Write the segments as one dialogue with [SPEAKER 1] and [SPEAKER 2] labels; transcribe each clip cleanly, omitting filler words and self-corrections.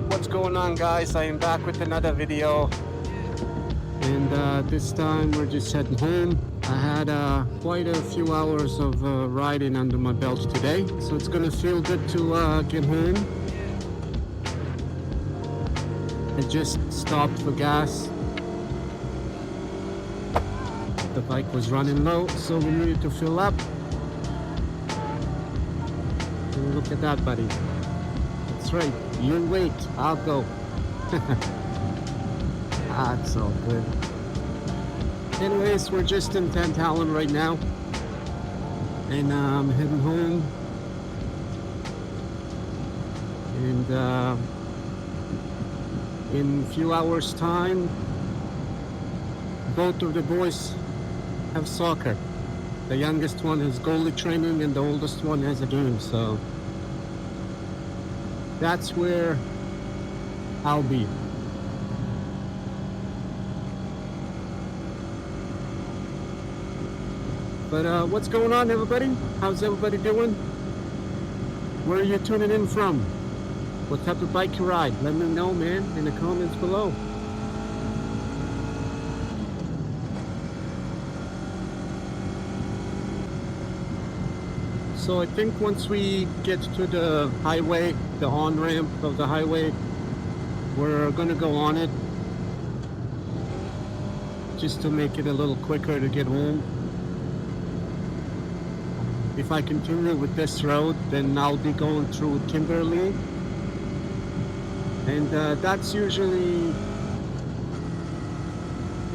[SPEAKER 1] What's going on, guys? I am back with another video, and this time we're just heading home. I had quite a few hours of riding under my belt today, so it's gonna feel good to get home. I just stopped for gas. The bike was running low, so we needed to fill up. And look at that, buddy. That's right. You wait, I'll go. That's all good. Anyways, we're just in Tantallon right now, and I'm heading home. And in a few hours' time, both of the boys have soccer. The youngest one has goalie training, and the oldest one has a game. So that's where I'll be. But what's going on, everybody? How's everybody doing? Where are you tuning in from? What type of bike you ride? Let me know, man, in the comments below. So I think once we get to the highway, the on-ramp of the highway, we're gonna go on it just to make it a little quicker to get home. If I continue with this road, then I'll be going through Kimberley, and that's usually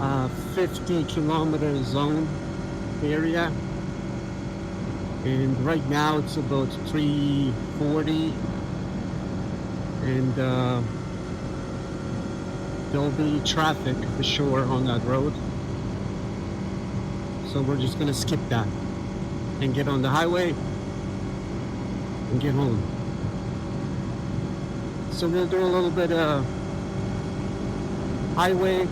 [SPEAKER 1] a 50-kilometer zone area. And right now it's about 340, and there'll be traffic for sure on that road. So we're just gonna skip that and get on the highway and get home. So we'll do a little bit of highway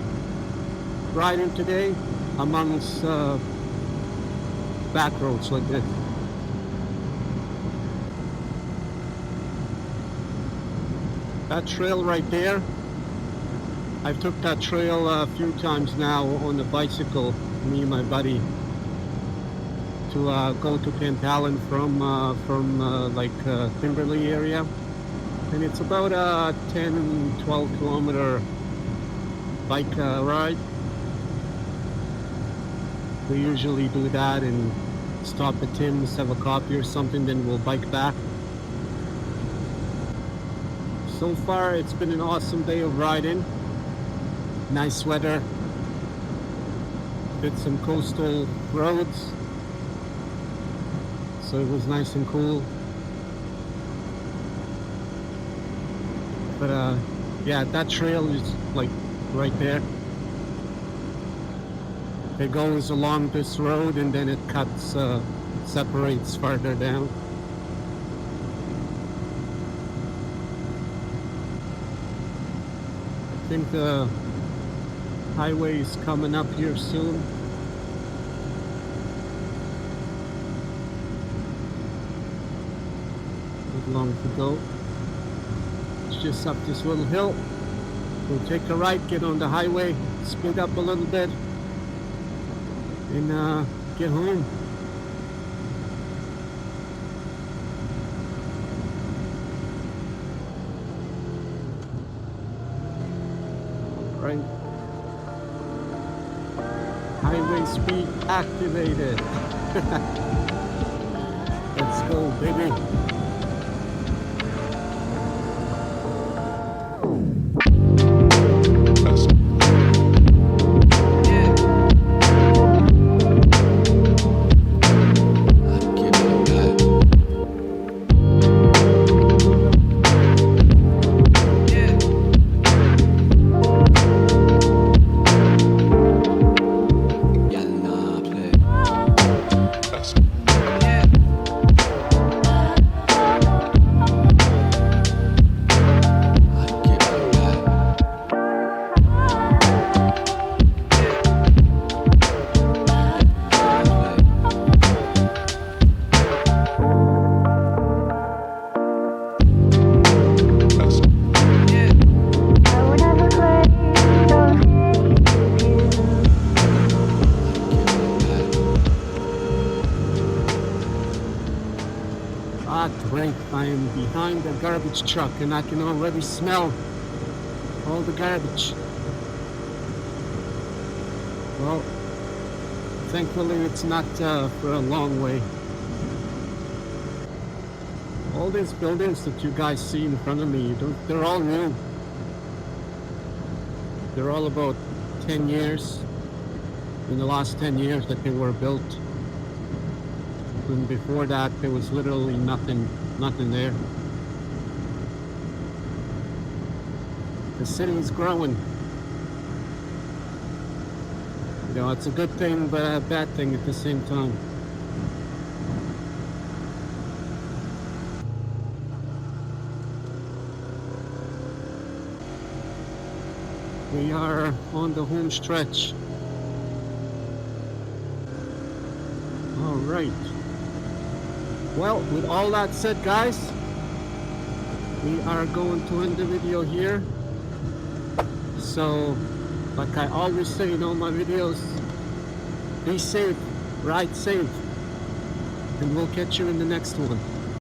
[SPEAKER 1] riding today amongst back roads like this. That trail right there, I've took that trail a few times now on the bicycle, me and my buddy, to go to Tantallon from Kimberley area. And it's about a 10-12 kilometer bike ride. We usually do that and stop at Tim's, have a coffee or something, then we'll bike back. So far, it's been an awesome day of riding. Nice weather. Did some coastal roads, so it was nice and cool. But yeah, that trail is like right there. It goes along this road and then it cuts, separates farther down. I think the highway is coming up here soon. Not long to go. It's just up this little hill. We'll take a right, get on the highway, speed up a little bit, and get home. Right. Highway speed activated. Let's go, baby. not great. I am behind a garbage truck and I can already smell all the garbage. Well, thankfully it's not for a long way. All these buildings that you guys see in front of me, they're all new. They're all about 10 years. In the last 10 years that they were built. And before that, there was literally nothing there. The city is growing. You know, it's a good thing, but a bad thing at the same time. We are on the home stretch. All right. Well, with all that said, guys, we are going to end the video here. So, like I always say in all my videos, be safe, ride safe, and we'll catch you in the next one.